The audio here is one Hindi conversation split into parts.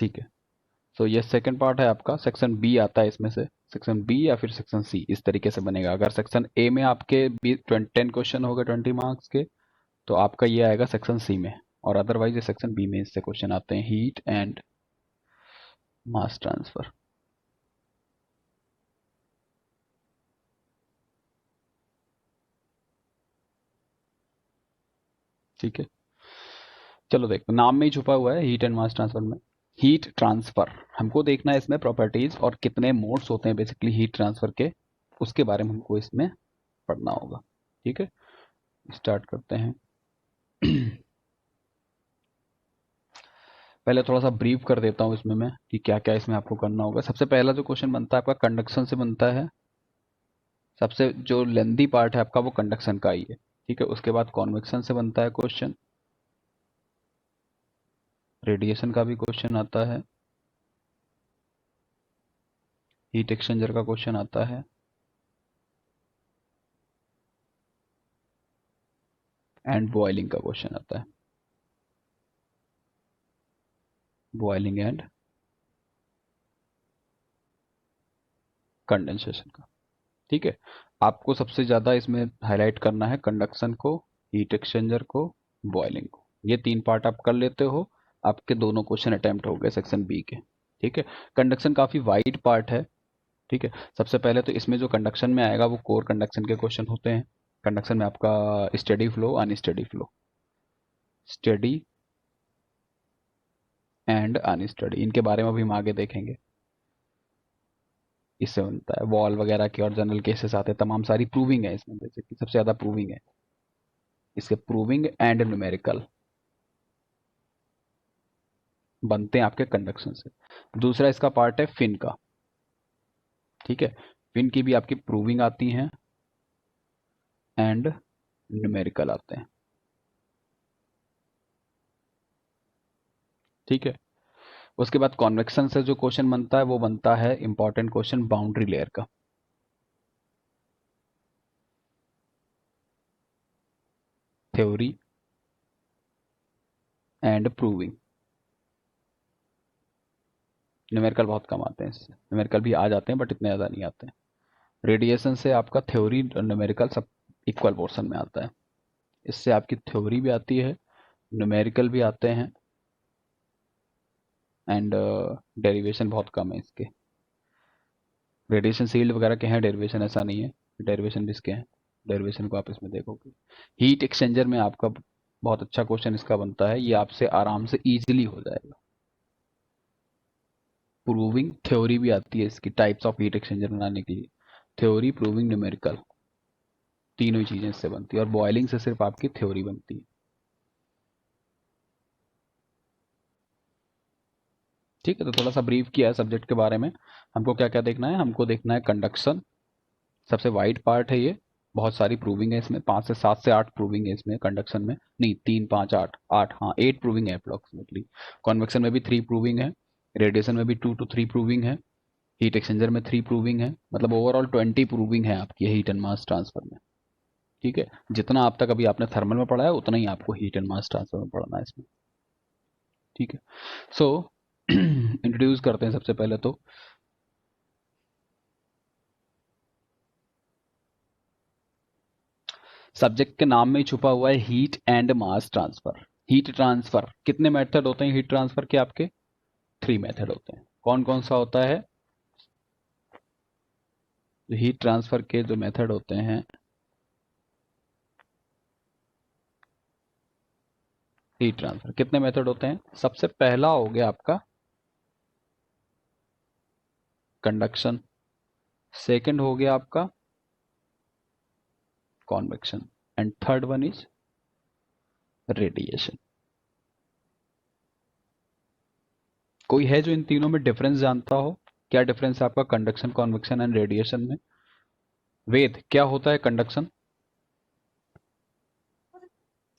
ठीक है। तो ये सेकंड पार्ट है आपका। सेक्शन बी आता है इसमें से, सेक्शन बी या फिर सेक्शन सी, इस तरीके से बनेगा। अगर सेक्शन ए में आपके 10 क्वेश्चन हो गए 20 मार्क्स के, तो आपका ये आएगा सेक्शन सी में, और अदरवाइज ये सेक्शन बी में इससे क्वेश्चन आते हैं, हीट एंड मास ट्रांसफर। ठीक है, चलो देखो, नाम में ही छुपा हुआ है हीट एंड मास ट्रांसफर में। हीट ट्रांसफर हमको देखना है इसमें, प्रॉपर्टीज और कितने मोड्स होते हैं बेसिकली हीट ट्रांसफर के, उसके बारे में हमको इसमें पढ़ना होगा। ठीक है, स्टार्ट करते हैं। पहले थोड़ा सा ब्रीफ कर देता हूँ इसमें मैं कि क्या क्या इसमें आपको करना होगा। सबसे पहला जो क्वेश्चन बनता है आपका कंडक्शन से बनता है। सबसे जो लेंदी पार्ट है आपका वो कंडक्शन का ही है। ठीक है, उसके बाद कॉन्वेक्शन से बनता है क्वेश्चन, रेडिएशन का भी क्वेश्चन आता है, हीट एक्सचेंजर का क्वेश्चन आता है, एंड बॉइलिंग का क्वेश्चन आता है, बॉइलिंग एंड कंडेंसेशन का। ठीक है, आपको सबसे ज्यादा इसमें हाईलाइट करना है कंडक्शन को, हीट एक्सचेंजर को, बॉइलिंग को। ये तीन पार्ट आप कर लेते हो, आपके दोनों क्वेश्चन अटेम्प्ट हो गए सेक्शन बी के। ठीक है, कंडक्शन काफी वाइड पार्ट है। ठीक है, सबसे पहले तो इसमें जो कंडक्शन में आएगा वो कोर कंडक्शन के क्वेश्चन होते हैं। कंडक्शन में आपका steady flow, unsteady flow, steady and unsteady, इनके बारे में भी हम आगे देखेंगे। इससे बनता है वॉल वगैरह के और जनरल केसेस आते हैं, तमाम सारी प्रूविंग है इसमें, बेसिकली सबसे ज्यादा प्रूविंग है इसके। प्रूविंग एंड न्यूमेरिकल बनते हैं आपके कंडक्शन से। दूसरा इसका पार्ट है फिन का। ठीक है, फिन की भी आपकी प्रूविंग आती है एंड न्यूमेरिकल आते हैं। ठीक है, उसके बाद कॉन्वेक्शन से जो क्वेश्चन बनता है वो बनता है इंपॉर्टेंट क्वेश्चन बाउंड्री लेयर का। Theory and proving. न्यूमेरिकल बहुत कम आते हैं इससे, न्यूमेरिकल भी आ जाते हैं बट इतने ज़्यादा नहीं आते हैं। रेडिएशन से आपका थ्योरी और न्यूमेरिकल सब इक्वल पोर्शन में आता है। इससे आपकी थ्योरी भी आती है, न्यूमेरिकल भी आते हैं, एंड डेरिवेशन बहुत कम है इसके। रेडिएशन शील्ड वगैरह के हैं, डेरिवेशन ऐसा नहीं है, डेरिवेशन भी इसके हैं। डेरिवेशन को आप इसमें देखोगे। हीट एक्सचेंजर में आपका बहुत अच्छा क्वेश्चन इसका बनता है, ये आपसे आराम से इजीली हो जाएगा। प्रूविंग थ्योरी भी आती है इसकी, टाइप्स ऑफ हीट एक्सचेंजर बनाने के लिए। थ्योरी, प्रूविंग, न्यूमेरिकल, तीनों ही चीजें इससे बनती है, और बॉइलिंग से सिर्फ आपकी थ्योरी बनती है। ठीक है, तो थोड़ा सा ब्रीफ किया है सब्जेक्ट के बारे में। हमको क्या क्या देखना है, हमको देखना है कंडक्शन, सबसे वाइड पार्ट है ये। बहुत सारी प्रूविंग है इसमें, 5 से 7 से 8 प्रूविंग है इसमें कंडक्शन में, नहीं 3 5 8 8, हाँ 8 प्रूविंग है अप्रोक्सीमेटली। कॉन्वेक्शन में भी 3 प्रूविंग है, रेडिएशन में भी 2 to 3 प्रूविंग है, हीट एक्सचेंजर में 3 प्रूविंग है, मतलब ओवरऑल 20 प्रूविंग है आपकी हीट एंड मास ट्रांसफर में। ठीक है, जितना आप तक अभी आपने थर्मल में पढ़ा है उतना ही आपको हीट एंड मास ट्रांसफर में पढ़ना है इसमें। ठीक है, सो इंट्रोड्यूस करते हैं सबसे पहले तो। सब्जेक्ट के नाम में ही छुपा हुआ है heat and mass transfer. Heat transfer कितने मेथड होते हैं हीट ट्रांसफर के आपके? 3 मेथड होते हैं। कौन कौन सा होता है? हीट ट्रांसफर के जो मेथड होते हैं, हीट ट्रांसफर कितने मेथड होते हैं? सबसे पहला हो गया आपका कंडक्शन, सेकंड हो गया आपका convection, and third one is radiation. कोई है जो इन तीनों में डिफरेंस जानता हो? क्या डिफरेंस है आपका कंडक्शन, कॉन्वेक्शन एंड रेडिएशन में? वेद, क्या होता है कंडक्शन?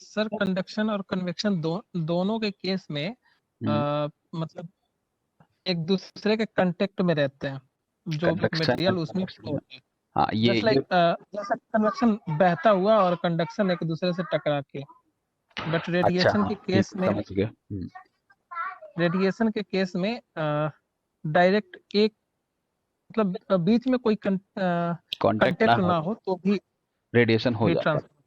सर कंडक्शन और कन्वेक्शन दोनों के केस में मतलब एक दूसरे के कांटेक्ट में रहते हैं, जो कंडक्शन मटेरियल एंड उसमें कॉन्वेक्शन flow में, होता है। हाँ ये जस्ट ये लाइक जैसा कन्वेक्शन बहता हुआ और कंडक्शन एक दूसरे से टकरा के, बट अच्छा, रेडिएशन हाँ के ठीक केस है, में समझ गया। रेडिएशन के केस में डायरेक्ट एक मतलब बीच में कोई कांटेक्ट ना कांटेक्ट ना हो हो तो भी रेडिएशन हो हीट जाता है। ट्रांसफर।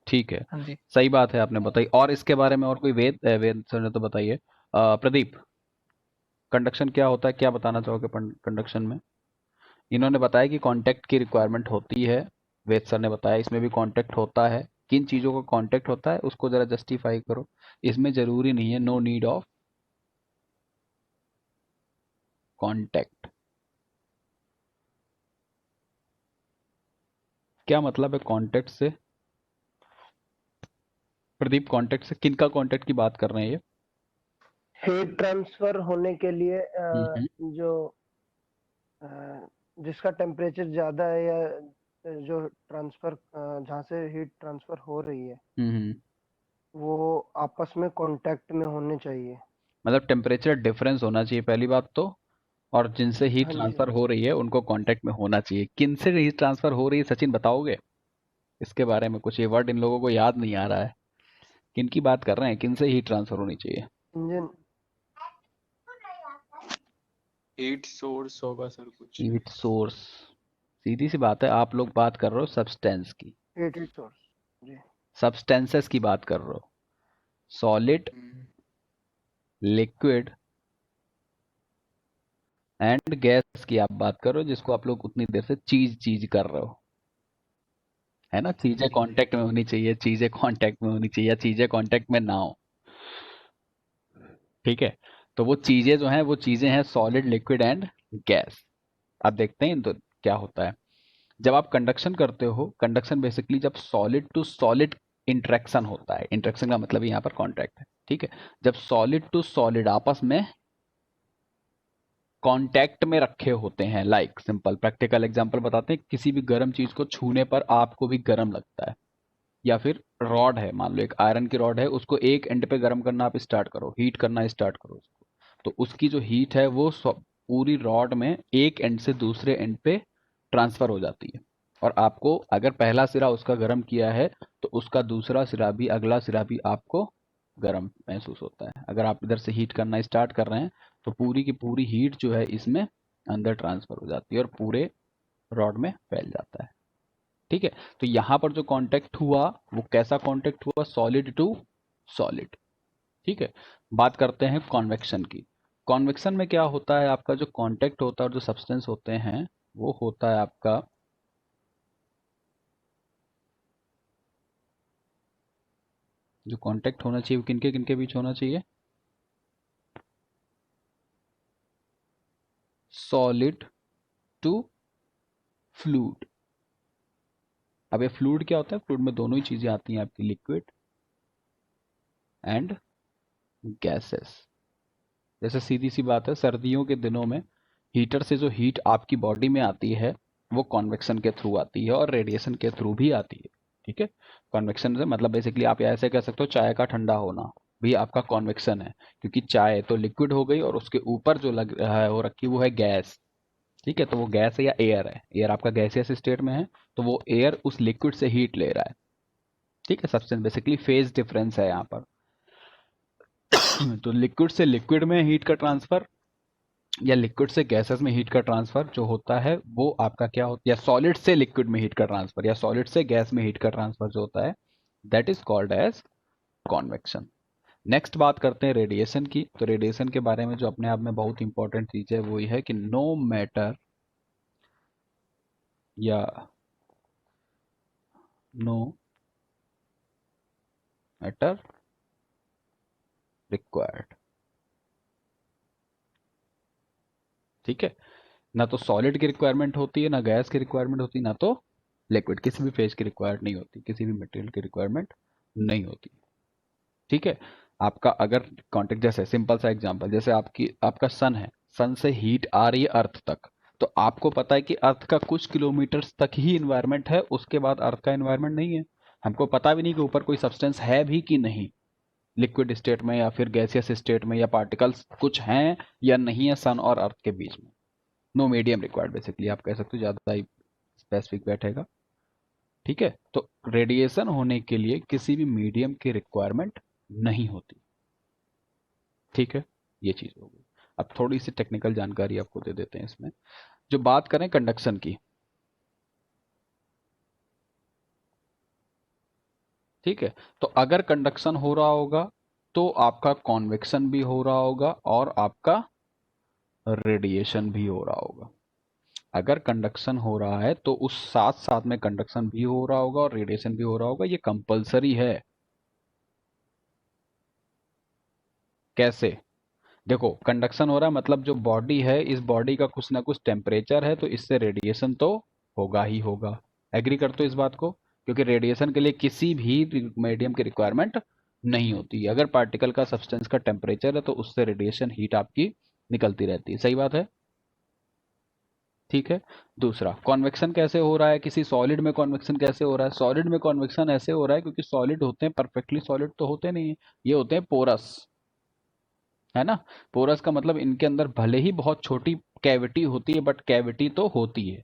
ठीक है, हाँ जी। सही बात है आपने बताई। और इसके बारे में और कोई वेद सर ने तो बताइए। प्रदीप, कंडक्शन क्या होता है, क्या बताना चाहोगे कंडक्शन में? इन्होंने बताया कि कांटेक्ट की रिक्वायरमेंट होती है, वेद सर ने बताया इसमें भी कांटेक्ट होता है। किन चीज़ों का कांटेक्ट होता है उसको ज़रा जस्टिफाई करो। इसमें ज़रूरी नहीं है, नो नीड ऑफ कांटेक्ट। क्या मतलब है कांटेक्ट से? प्रदीप, कांटेक्ट से किन का कांटेक्ट की बात कर रहे हैं ये? हीट ट्रांसफर होने के लिए हम्म जो अ, जिसका टेम्परेचर ज्यादा है या जो ट्रांसफर जहाँ से हीट ट्रांसफर हो रही है हम्म। वो आपस में कांटेक्ट में होने चाहिए। मतलब टेम्परेचर डिफरेंस होना चाहिए पहली बात तो, और जिनसे हीट हाँ जी। ट्रांसफर हो रही है उनको कांटेक्ट में होना चाहिए। किन से हीट ट्रांसफर हो रही है सचिन, बताओगे इसके बारे में कुछ? ये वर्ड इन लोगों को याद नहीं आ रहा है। किन की बात कर रहे हैं, किन से हीट ट्रांसफर होनी चाहिए? इंजन। हीट सोर्स होगा सर कुछ। हीट सोर्स, सीधी सी बात है, आप लोग बात कर रहे हो सब्सटेंस की, हीट सोर्स जी। सब्सटेंसेस की बात कर रहे हो। सॉलिड, लिक्विड एंड गैस की आप बात कर रहे हो, जिसको आप लोग उतनी देर से चीज चीज कर रहे हो, है ना? चीजें कांटेक्ट में होनी चाहिए, चीजें कांटेक्ट में होनी चाहिए, या चीजें कांटेक्ट में ना हो। ठीक है, तो वो चीजें जो हैं वो चीजें हैं सॉलिड, लिक्विड एंड गैस। अब देखते हैं तो क्या होता है जब आप कंडक्शन करते हो। कंडक्शन बेसिकली जब सॉलिड टू सॉलिड इंटरेक्शन होता है, इंटरेक्शन का मतलब यहाँ पर कॉन्टैक्ट है। ठीक है, जब सॉलिड टू सॉलिड आपस में कांटेक्ट में रखे होते हैं, लाइक सिंपल प्रैक्टिकल एग्जांपल बताते हैं, किसी भी गर्म चीज को छूने पर आपको भी गर्म लगता है। या फिर रॉड है, मान लो एक आयरन की रॉड है, उसको एक एंड पे गर्म करना आप स्टार्ट करो, हीट करना स्टार्ट करो उसको, तो उसकी जो हीट है वो पूरी रॉड में एक एंड से दूसरे एंड पे ट्रांसफर हो जाती है। और आपको अगर पहला सिरा उसका गर्म किया है तो उसका दूसरा सिरा भी, अगला सिरा भी आपको गर्म महसूस होता है। अगर आप इधर से हीट करना स्टार्ट कर रहे हैं तो पूरी की पूरी हीट जो है इसमें अंदर ट्रांसफर हो जाती है और पूरे रॉड में फैल जाता है। ठीक है, तो यहां पर जो कांटेक्ट हुआ वो कैसा कांटेक्ट हुआ? Solid to solid. ठीक है, बात करते हैं कॉन्वेक्शन की। कॉन्वेक्शन में क्या होता है, आपका जो कांटेक्ट होता है और जो सब्सटेंस होते हैं वो होता है आपका जो कांटेक्ट होना चाहिए वो किनके किनके बीच होना चाहिए? Solid to fluid. अब ये फ्लूइड क्या होता है? फ्लूइड में दोनों ही चीजें आती हैं आपकी, लिक्विड एंड गैसेस। जैसे सीधी सी बात है, सर्दियों के दिनों में हीटर से जो हीट आपकी बॉडी में आती है वो कॉन्वेक्शन के थ्रू आती है और रेडिएशन के थ्रू भी आती है। ठीक है, कॉन्वेक्शन से मतलब बेसिकली आप ऐसे कह सकते हो चाय का ठंडा होना भी आपका कॉन्वेक्शन है, क्योंकि चाय तो लिक्विड हो गई और उसके ऊपर जो लग रहा है वो रखी वो है गैस। ठीक है, तो वो गैस है या एयर है, एयर आपका गैसियस स्टेट में है, तो वो एयर उस लिक्विड से हीट ले रहा है। ठीक है, सब्सटेंस बेसिकली फेज डिफरेंस है यहाँ पर। तो लिक्विड से लिक्विड में हीट का ट्रांसफर या लिक्विड से गैसेस में हीट का ट्रांसफर जो होता है वो आपका क्या होता है, या सॉलिड से लिक्विड में हीट का ट्रांसफर या सॉलिड से गैस में हीट का ट्रांसफर जो होता है, that is called as convection. Next बात करते हैं रेडिएशन की। तो रेडिएशन के बारे में जो अपने आप में बहुत इंपॉर्टेंट चीज है वो ये है कि नो मैटर या नो मैटर रिक्वायर्ड। ठीक है, ना तो सॉलिड की रिक्वायरमेंट होती है, ना गैस की रिक्वायरमेंट होती है, ना तो लिक्विड, किसी भी फेज की रिक्वायर्ड नहीं होती, किसी भी मटेरियल की रिक्वायरमेंट नहीं होती। ठीक है, आपका अगर कॉन्टेक्ट, जैसे सिंपल सा एग्जांपल, जैसे आपका सन है, सन से हीट आ रही है अर्थ तक, तो आपको पता है कि अर्थ का कुछ किलोमीटर तक ही इन्वायरमेंट है, उसके बाद अर्थ का इन्वायरमेंट नहीं है। हमको पता भी नहीं कि ऊपर कोई सब्सटेंस है भी कि नहीं, लिक्विड स्टेट में या फिर गैसियस स्टेट में, या पार्टिकल्स कुछ हैं या नहीं है सन और अर्थ के बीच में। नो मीडियम रिक्वायर्ड, बेसिकली आप कह सकते हो, ज़्यादा ही स्पेसिफिक बैठेगा। ठीक है, तो रेडिएशन होने के लिए किसी भी मीडियम की रिक्वायरमेंट नहीं होती। ठीक है, ये चीज़ हो गई। अब थोड़ी सी टेक्निकल जानकारी आपको दे देते हैं इसमें। जो बात करें कंडक्शन की, ठीक है, तो अगर कंडक्शन हो रहा होगा तो आपका कॉन्वेक्शन भी हो रहा होगा और आपका रेडिएशन भी हो रहा होगा। अगर कंडक्शन हो रहा है तो उस साथ साथ में कंडक्शन भी हो रहा होगा और रेडिएशन भी हो रहा होगा, ये कंपलसरी है। कैसे? देखो, कंडक्शन हो रहा है मतलब जो बॉडी है, इस बॉडी का कुछ ना कुछ टेम्परेचर है, तो इससे रेडिएशन तो होगा ही होगा। एग्री करते हो इस बात को? क्योंकि रेडिएशन के लिए किसी भी मीडियम की रिक्वायरमेंट नहीं होती। अगर पार्टिकल का सब्सटेंस का टेम्परेचर है तो उससे रेडिएशन हीट आपकी निकलती रहती है। सही बात है? ठीक है। दूसरा, कॉन्वेक्शन कैसे हो रहा है? किसी सॉलिड में कॉन्वेक्शन कैसे हो रहा है? सॉलिड में कॉन्वेक्शन ऐसे हो रहा है क्योंकि सॉलिड होते हैं, परफेक्टली सॉलिड तो होते नहीं है, ये होते हैं पोरस, है ना। पोरस का मतलब इनके अंदर भले ही बहुत छोटी कैविटी होती है, बट कैविटी तो होती है,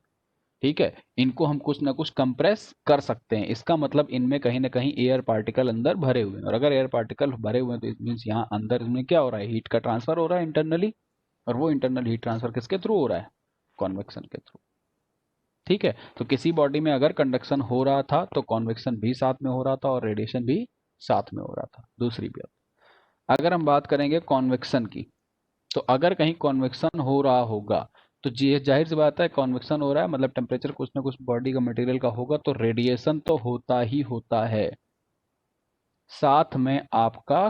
ठीक है। इनको हम कुछ ना कुछ कंप्रेस कर सकते हैं, इसका मतलब इनमें कहीं ना कहीं एयर पार्टिकल अंदर भरे हुए हैं, और अगर एयर पार्टिकल भरे हुए हैं तो इट मीन्स यहाँ अंदर इनमें क्या हो रहा है? हीट का ट्रांसफर हो रहा है इंटरनली, और वो इंटरनल हीट ट्रांसफर किसके थ्रू हो रहा है? कॉन्वेक्शन के थ्रू। ठीक है, तो किसी बॉडी में अगर कंडक्शन हो रहा था तो कॉन्वेक्शन भी साथ में हो रहा था और रेडिएशन भी साथ में हो रहा था। दूसरी बात, अगर हम बात करेंगे कॉन्वेक्शन की, तो अगर कहीं कॉन्वेक्शन हो रहा होगा तो जी जाहिर सी बात है, कॉन्वेक्शन हो रहा है मतलब टेम्परेचर कुछ ना कुछ बॉडी का मटेरियल का होगा, तो रेडिएशन तो होता ही होता है, साथ में आपका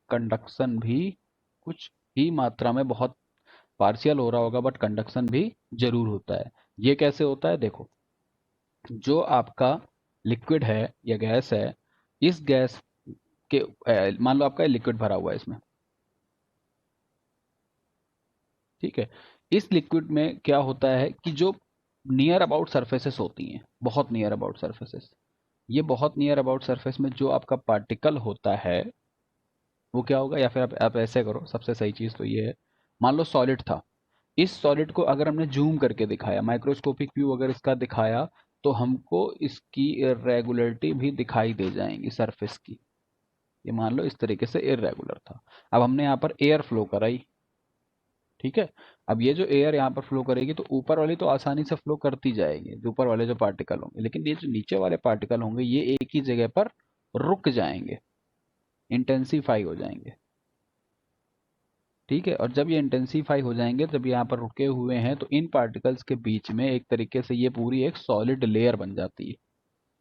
कंडक्शन भी कुछ ही मात्रा में, बहुत पार्शियल हो रहा होगा, बट कंडक्शन भी जरूर होता है। ये कैसे होता है? देखो, जो आपका लिक्विड है या गैस है, इस गैस के मान लो आपका लिक्विड भरा हुआ है इसमें, ठीक है। इस लिक्विड में क्या होता है कि जो नियर अबाउट सरफेसेस होती हैं, बहुत नियर अबाउट सरफेसेस, ये बहुत नियर अबाउट सरफेस में जो आपका पार्टिकल होता है वो क्या होगा? या फिर आप ऐसे करो, सबसे सही चीज़ तो ये है, मान लो सॉलिड था, इस सॉलिड को अगर हमने जूम करके दिखाया, माइक्रोस्कोपिक व्यू अगर इसका दिखाया, तो हमको इसकी इरेगुलरिटी भी दिखाई दे जाएंगी सरफेस की। ये मान लो इस तरीके से इरेगुलर था, अब हमने यहाँ पर एयर फ्लो कराई, ठीक है। अब ये जो एयर यहाँ पर फ्लो करेगी तो ऊपर वाली तो आसानी से फ्लो करती जाएगी, जो ऊपर वाले जो पार्टिकल होंगे, लेकिन ये जो नीचे वाले पार्टिकल होंगे ये एक ही जगह पर रुक जाएंगे, इंटेंसीफाई हो जाएंगे, ठीक है। और जब ये इंटेंसीफाई हो जाएंगे, जब यहाँ पर रुके हुए हैं, तो इन पार्टिकल्स के बीच में एक तरीके से ये पूरी एक सॉलिड लेयर बन जाती है।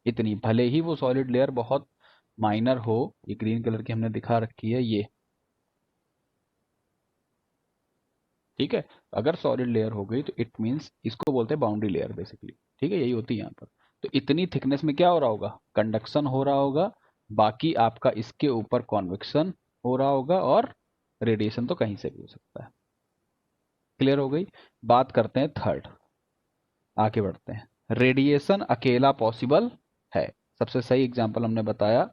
इतनी, भले ही वो सॉलिड लेयर बहुत माइनर हो, ये ग्रीन कलर की हमने दिखा रखी है ये, ठीक है। अगर सॉलिड लेयर हो गई तो इट मीन्स इसको बोलते हैं बाउंड्री लेयर बेसिकली, ठीक है, यही होती है यहाँ पर। तो इतनी थिकनेस में क्या हो रहा होगा? कंडक्शन हो रहा होगा, बाकी आपका इसके ऊपर कॉन्वेक्शन हो रहा होगा, और रेडिएशन तो कहीं से भी हो सकता है। क्लियर हो गई? बात करते हैं थर्ड, आगे बढ़ते हैं। रेडिएशन अकेला पॉसिबल है? सबसे सही एग्जांपल हमने बताया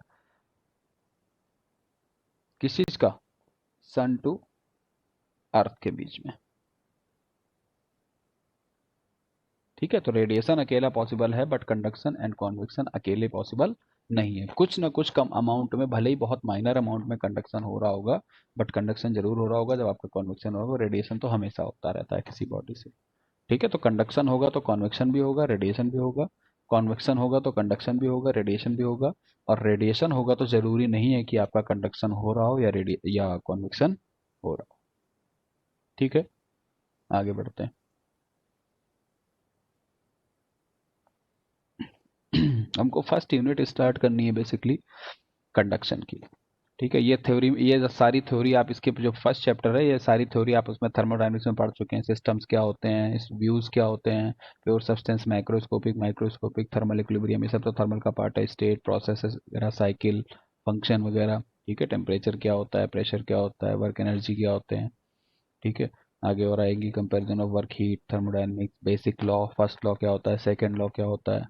किस चीज का? सन टू अर्थ के बीच में, ठीक है। तो रेडिएशन अकेला पॉसिबल है, बट कंडक्शन एंड कॉन्वेक्शन अकेले पॉसिबल नहीं है। कुछ ना कुछ कम अमाउंट में, भले ही बहुत माइनर अमाउंट में कंडक्शन हो रहा होगा, बट कंडक्शन जरूर हो रहा होगा जब आपका कॉन्वेक्शन होगा। रेडिएशन तो हमेशा होता रहता है किसी बॉडी से, ठीक है। तो कंडक्शन होगा तो कॉन्वेक्शन भी होगा, रेडिएशन भी होगा, कॉन्वेक्शन होगा तो कंडक्शन भी होगा, रेडिएशन भी होगा, और रेडिएशन होगा तो जरूरी नहीं है कि आपका कंडक्शन हो रहा हो या कॉन्वेक्शन हो रहा हो, ठीक है। आगे बढ़ते हैं। हमको फर्स्ट यूनिट स्टार्ट करनी है बेसिकली कंडक्शन की, ठीक है। ये थ्योरी, ये जो सारी थ्योरी आप इसके जो फर्स्ट चैप्टर है, ये सारी थ्योरी आप उसमें थर्मोडायनेमिक्स में पढ़ चुके हैं। सिस्टम्स क्या होते हैं, इस व्यूज क्या होते हैं, pure substance, microscopic, thermal equilibrium, ये सब तो थर्मल का पार्ट है। स्टेट, प्रोसेस वगैरह, साइकिल, फंक्शन वगैरह, ठीक है। टेम्परेचर क्या होता है, प्रेशर क्या होता है, वर्क एनर्जी क्या होते हैं, ठीक है। आगे और आएगी comparison of work heat, thermodynamics, basic law, first law क्या होता है, सेकेंड लॉ क्या होता है,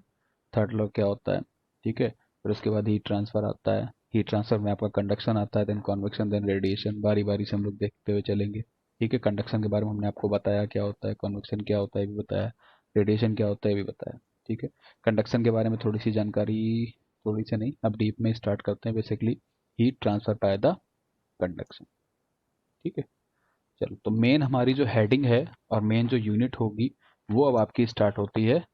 थर्ड लॉ क्या होता है, ठीक है। फिर उसके बाद हीट ट्रांसफर आता है, हीट ट्रांसफर में आपका कंडक्शन आता है, देन कॉन्वेक्शन, देन रेडिएशन, बारी बारी से हम लोग देखते हुए चलेंगे, ठीक है। कंडक्शन के बारे में हमने आपको बताया क्या होता है, कॉन्वेक्शन क्या होता है ये भी बताया, रेडिएशन क्या होता है ये भी बताया, ठीक है। कंडक्शन के बारे में थोड़ी सी जानकारी, थोड़ी सी नहीं, अब डीप में स्टार्ट करते हैं। Basically heat transfer by the conduction, ठीक है। चलो, तो मेन हमारी जो हेडिंग है और मेन जो यूनिट होगी वो अब आपकी स्टार्ट होती है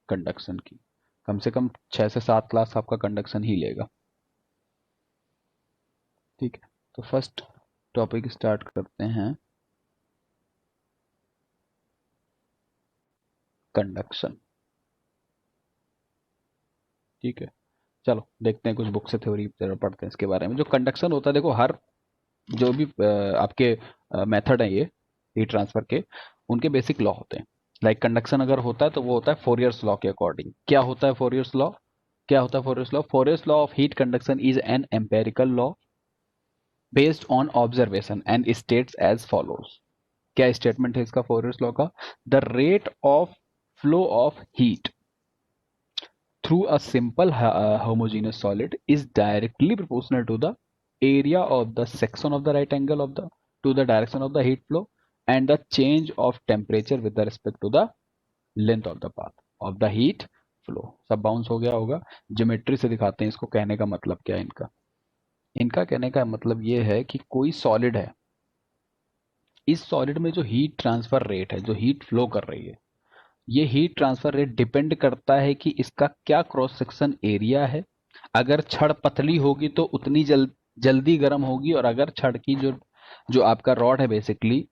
कंडक्शन की। कम से कम 6 से 7 क्लास आपका कंडक्शन ही लेगा। ठीक है, तो फर्स्ट टॉपिक स्टार्ट करते हैं, कंडक्शन। ठीक है, चलो देखते हैं, कुछ बुक से थ्योरी पढ़ते हैं इसके बारे में। जो कंडक्शन होता है, देखो हर जो भी आपके मेथड है ये हीट ट्रांसफर के, उनके बेसिक लॉ होते हैं। लाइक कंडक्शन अगर होता है तो वो होता है फोरियर्स लॉ के अकॉर्डिंग। क्या होता है फोरियर्स लॉ? क्या होता है Fourier's law? Fourier's law of heat conduction is an empirical law based on observation and states as follows. क्या स्टेटमेंट है इसका फोरियर्स लॉ का? The rate of flow of heat through a simple homogeneous solid is directly proportional to the area of the section of the right angle of the to the direction of the heat flow and the change of temperature with the respect to the length of the path of the heat flow। सब बाउंस हो गया होगा। ज्योमेट्री से दिखाते हैं इसको। कहने का मतलब क्या है इनका? इनका कहने का मतलब ये है कि कोई सॉलिड है, इस सॉलिड में जो हीट ट्रांसफर रेट है, जो हीट फ्लो कर रही है, ये हीट ट्रांसफर रेट डिपेंड करता है कि इसका क्या क्रॉस सेक्शन एरिया है। अगर छड़ पतली होगी तो उतनी जल्दी गर्म होगी, और अगर छड़ की जो जो आपका रॉड है बेसिकली,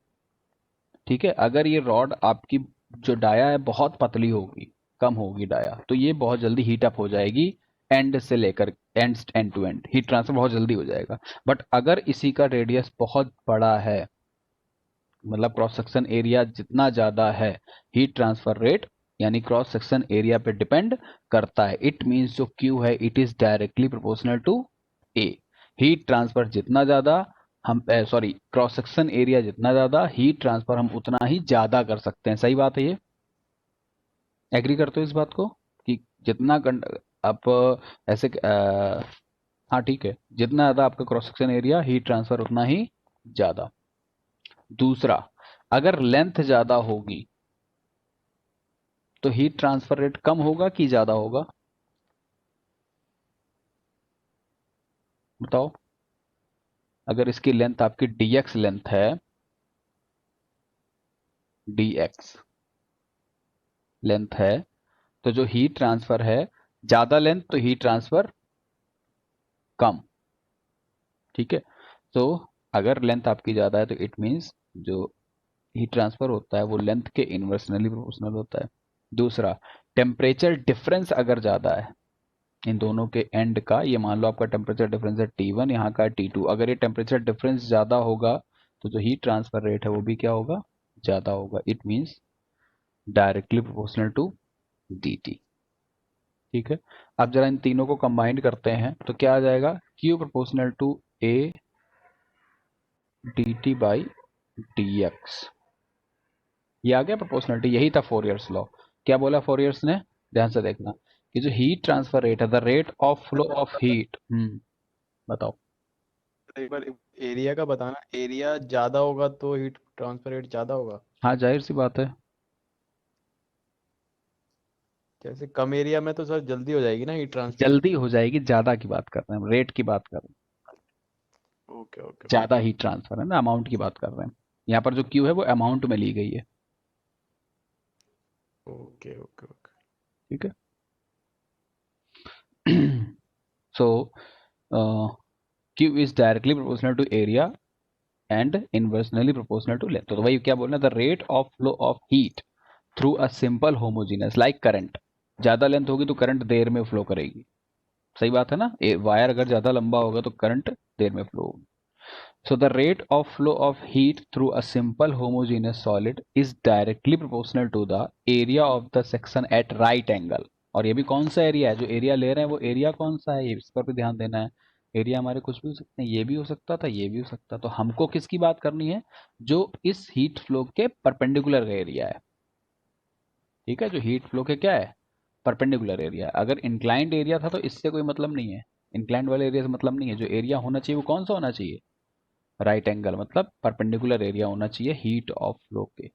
ठीक है, अगर ये रॉड आपकी जो डाया है बहुत पतली होगी, कम होगी डाया, तो ये बहुत जल्दी हीट अप हो जाएगी। एंड से लेकर end to end heat transfer बहुत जल्दी हो जाएगा। बट अगर इसी का रेडियस बहुत बड़ा है, मतलब क्रॉस सेक्शन एरिया जितना ज्यादा है, हीट ट्रांसफर रेट यानी क्रॉस सेक्शन एरिया पे डिपेंड करता है। इट मींस जो Q है it is directly proportional to A। Heat transfer जितना ज्यादा हम सॉरी क्रॉस सेक्शन एरिया जितना ज्यादा, हीट ट्रांसफर हम उतना ही ज्यादा कर सकते हैं। सही बात है ये? एग्री करते हो इस बात को कि जितना आप ऐसे हाँ ठीक है, जितना ज्यादा आपका cross section area, heat transfer उतना ही ज्यादा। दूसरा, अगर लेंथ ज्यादा होगी तो हीट ट्रांसफर रेट कम होगा कि ज्यादा होगा? बताओ। अगर इसकी लेंथ आपकी dx लेंथ है, dx लेंथ है, तो जो हीट ट्रांसफर है, ज्यादा लेंथ तो हीट ट्रांसफर कम। ठीक है, तो अगर लेंथ आपकी ज्यादा है तो इट मींस जो हीट ट्रांसफर होता है वो लेंथ के इन्वर्सनली प्रोपोर्शनल होता है। दूसरा, टेम्परेचर डिफरेंस अगर ज्यादा है इन दोनों के एंड का, ये मान लो आपका टेम्परेचर डिफरेंस है T1, यहाँ का है T2, अगर ये टेम्परेचर डिफरेंस ज्यादा होगा तो जो हीट ट्रांसफर रेट है वो भी क्या होगा? ज्यादा होगा। It means directly proportional to dt। ठीक है, अब जरा इन तीनों को कंबाइन करते हैं तो क्या आ जाएगा? Q proportional to A dt by dx। ये आ गया प्रोपोर्शनलिटी, यही था फोरियर्स लॉ। क्या बोला फोरियर्स ने? ध्यान से देखना कि जो हीट ट्रांसफर रेट है, the rate of flow of heat. बताओ। एक बार एरिया का बताना। एरिया ज्यादा होगा तो हीट ट्रांसफर रेट ज्यादा होगा। हाँ, जाहिर सी बात है। जैसे कम एरिया में तो सर जल्दी हो जाएगी ना हीट ट्रांसफर। जल्दी हो जाएगी, ज्यादा की बात कर रहे हैं, रेट की बात कर रहे हैं। ओके ओके ज्यादा हीट ट्रांसफर है ना, अमाउंट की बात कर रहे हैं। यहाँ पर जो क्यू है वो अमाउंट में ली गई है। Okay okay okay. ठीक है। So Q is directly proportional to area and inversely proportional to length. तो वही क्या बोलना, the rate of flow of heat through a simple homogeneous like current. ज्यादा लेंथ होगी तो करंट देर में फ्लो करेगी। सही बात है ना? वायर अगर ज्यादा लंबा होगा तो करंट देर में फ्लो होगी। So the rate of flow of heat through a simple homogeneous solid is directly proportional to the area of the section at right angle। और ये भी कौन सा एरिया है? जो एरिया ले रहे हैं वो एरिया कौन सा है, ये इस पर भी ध्यान देना है। एरिया हमारे कुछ भी हो सकते हैं, ये भी हो सकता था, ये भी हो सकता। तो हमको किसकी बात करनी है? जो इस हीट फ्लो के परपेंडिकुलर एरिया है। ठीक है, जो हीट फ्लो के क्या है? Perpendicular area. अगर इंक्लाइंड एरिया था तो इससे कोई मतलब नहीं है, इंक्लाइंड वाले एरिया से मतलब नहीं है। जो एरिया होना चाहिए वो कौन सा होना चाहिए? राइट एंगल, मतलब परपेंडिकुलर एरिया होना चाहिए हीट ऑफ फ्लो के।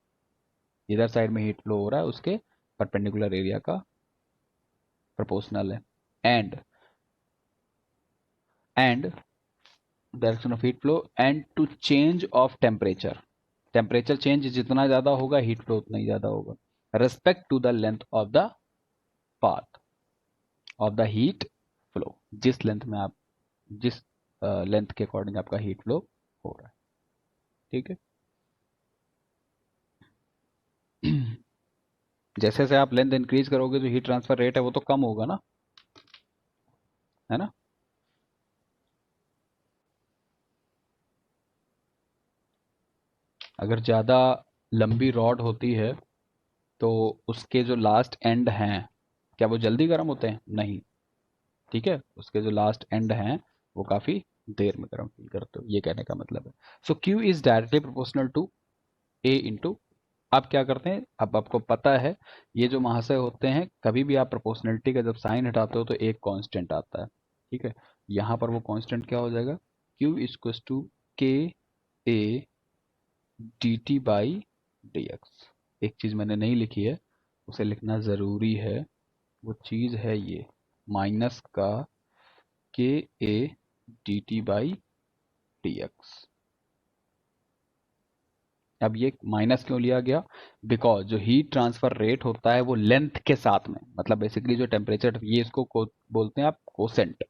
इधर साइड में हीट फ्लो हो रहा है उसके परपेंडिकुलर एरिया का प्रोपोर्शनल है। And direction of heat flow and to change of temperature. Temperature change जितना ज़्यादा होगा हीट फ्लो उतना ही ज़्यादा होगा, respect to the length of the path of the heat flow. जिस लेंथ में आप जिस लेंथ के अकॉर्डिंग आपका हीट फ्लो हो रहा है, ठीक है। जैसे जैसे आप लेंथ इंक्रीज करोगे जो हीट ट्रांसफर रेट है वो तो कम होगा ना, है ना। अगर ज़्यादा लंबी रॉड होती है तो उसके जो लास्ट एंड हैं क्या वो जल्दी गर्म होते हैं? नहीं, ठीक है। उसके जो लास्ट एंड हैं वो काफ़ी देर में गर्म फील करते हो, ये कहने का मतलब है। So Q is directly proportional to A into. आप क्या करते हैं, अब आपको पता है ये जो महाशय होते हैं, कभी भी आप प्रोपोर्शनलिटी का जब साइन हटाते हो तो एक कांस्टेंट आता है, ठीक है। यहाँ पर वो कांस्टेंट क्या हो जाएगा, Q इक्वल्स टू के A D T by D x. एक चीज़ मैंने नहीं लिखी है, उसे लिखना ज़रूरी है, वो चीज़ है ये माइनस का के A D T by D x. अब ये माइनस क्यों लिया गया, बिकॉज जो हीट ट्रांसफर रेट होता है वो लेंथ के साथ में, मतलब बेसिकली जो टेम्परेचर, ये इसको बोलते हैं आप कोसेंट,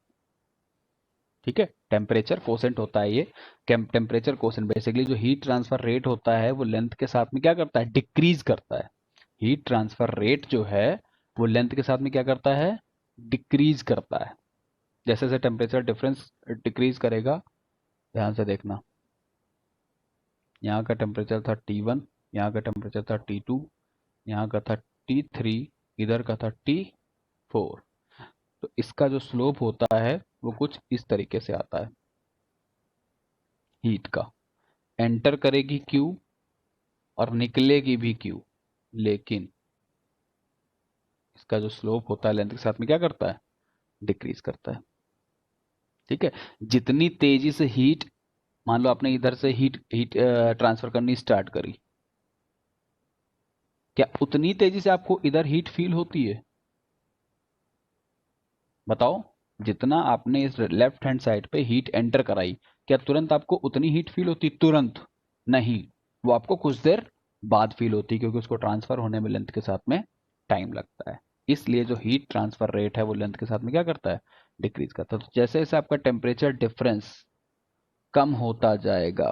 ठीक है। टेम्परेचर कोसेंट होता है ये, टेम्परेचर कोसेंट बेसिकली जो हीट ट्रांसफर रेट होता है वो लेंथ के साथ में क्या करता है, डिक्रीज करता है। हीट ट्रांसफर रेट जो है वो लेंथ के साथ में क्या करता है, डिक्रीज करता है। जैसे जैसे टेम्परेचर डिफरेंस डिक्रीज करेगा, ध्यान से देखना, यहाँ का टेम्परेचर था T1, यहाँ का टेम्परेचर था T2, यहाँ का था T3, इधर का था T4। तो इसका जो स्लोप होता है वो कुछ इस तरीके से आता है, हीट का एंटर करेगी Q और निकलेगी भी Q, लेकिन इसका जो स्लोप होता है लेंथ के साथ में क्या करता है, डिक्रीज करता है, ठीक है। जितनी तेजी से हीट, मान लो आपने इधर से हीट हीट ट्रांसफर करनी स्टार्ट करी, क्या उतनी तेजी से आपको इधर हीट फील होती है? बताओ, जितना आपने इस लेफ्ट हैंड साइड पे हीट एंटर कराई, क्या तुरंत आपको उतनी हीट फील होती? तुरंत नहीं, वो आपको कुछ देर बाद फील होती, क्योंकि उसको ट्रांसफर होने में लेंथ के साथ में टाइम लगता है। इसलिए जो हीट ट्रांसफर रेट है वो लेंथ के साथ में क्या करता है, डिक्रीज करता है। तो जैसे जैसे आपका टेम्परेचर डिफरेंस कम होता जाएगा,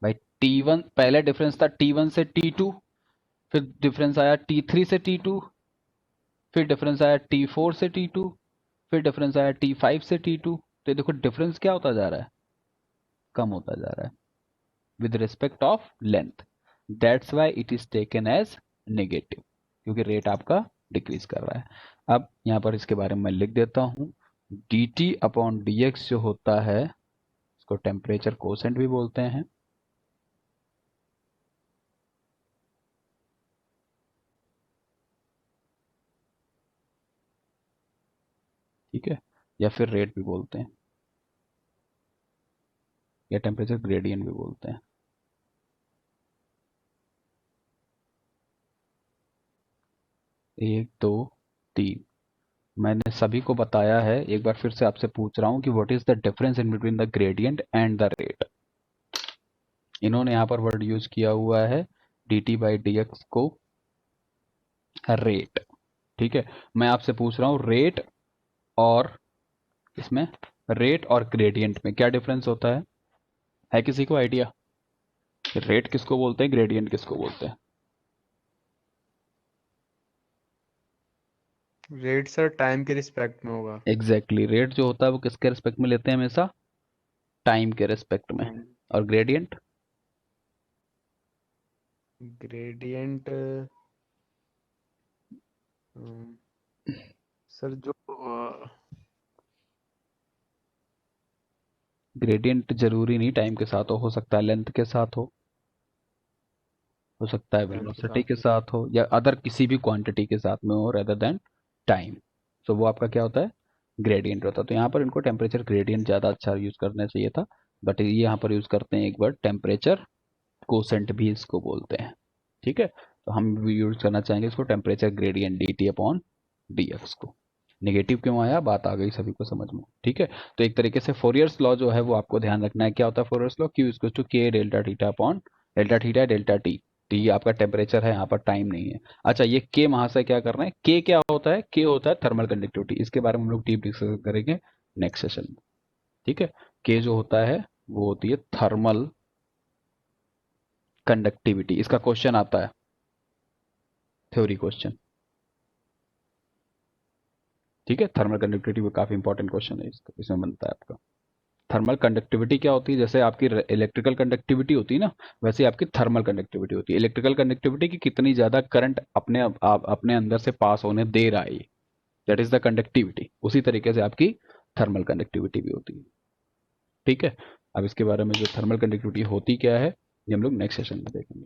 भाई T1 पहले डिफरेंस था T1 से T2, फिर डिफरेंस आया T3 से T2, फिर डिफरेंस आया T4 से T2, फिर डिफरेंस आया T5 से T2। तो ये देखो डिफरेंस क्या होता जा रहा है, कम होता जा रहा है with respect of length. That's why it is taken as negative, क्योंकि रेट आपका डिक्रीज कर रहा है। अब यहाँ पर इसके बारे में मैं लिख देता हूँ, D T upon D x जो होता है इसको टेम्परेचर कोसेंट भी बोलते हैं, ठीक है, या फिर रेट भी बोलते हैं, या टेम्परेचर ग्रेडियंट भी बोलते हैं। एक दो तीन, मैंने सभी को बताया है, एक बार फिर से आपसे पूछ रहा हूं कि what is the difference in between the gradient and the rate. इन्होंने यहाँ पर वर्ड यूज किया हुआ है D T by D x को रेट, ठीक है। मैं आपसे पूछ रहा हूँ रेट और इसमें, रेट और ग्रेडियंट में क्या डिफरेंस होता है किसी को आइडिया? रेट किसको बोलते हैं, ग्रेडियंट किसको बोलते हैं? रेट सर टाइम के रिस्पेक्ट में होगा। एग्जैक्टली, रेट जो होता है वो किसके रिस्पेक्ट में लेते हैं हमेशा, टाइम के रिस्पेक्ट में। और ग्रेडियंट, ग्रेडियंट सर जो ग्रेडियंट जरूरी नहीं टाइम के साथ हो सकता है लेंथ के साथ हो सकता है लेंथ के वेलोसिटी साथ के साथ हो, या अदर किसी भी क्वांटिटी के साथ में हो रेदर देन टाइम। सो वो आपका क्या होता है, ग्रेडियंट होता है। तो यहाँ पर इनको टेम्परेचर ग्रेडियंट ज़्यादा अच्छा यूज़ करना चाहिए था, बट ये यहाँ पर यूज़ करते हैं एक वर्ड टेम्परेचर कोसेंट भी इसको बोलते हैं, ठीक है। तो हम भी यूज़ करना चाहेंगे इसको temperature gradient D T upon D x को। नेगेटिव क्यों आया, बात आ गई सभी को समझ में, ठीक है। तो एक तरीके से फोरियर्स लॉ जो है वो आपको ध्यान रखना है। क्या होता है Fourier's law, Q equal to के delta theta upon delta theta delta T. तो ये आपका टेम्परेचर है, यहाँ पर टाइम नहीं है। अच्छा, ये के महाशय क्या कर रहे हैं, के क्या होता है, के होता है थर्मल कंडक्टिविटी। इसके बारे में हम लोग डीप डिस्कस करेंगे नेक्स्ट सेशन में, ठीक है। के जो होता है वो होती है थर्मल कंडक्टिविटी। इसका क्वेश्चन आता है, थ्योरी क्वेश्चन, ठीक है। थर्मल कंडक्टिविटी काफी इंपॉर्टेंट क्वेश्चन है, इसमें बनता है आपका। थर्मल कंडक्टिविटी क्या होती है, जैसे आपकी इलेक्ट्रिकल कंडक्टिविटी होती है ना, वैसे आपकी थर्मल कंडक्टिविटी होती है। इलेक्ट्रिकल कंडक्टिविटी की कितनी ज्यादा करंट अपने अंदर से पास होने दे रहा है, दैट इज द कंडक्टिविटी। उसी तरीके से आपकी थर्मल कंडक्टिविटी भी होती है, ठीक है। अब इसके बारे में जो थर्मल कंडक्टिविटी होती क्या है, ये हम लोग नेक्स्ट सेशन में देखेंगे।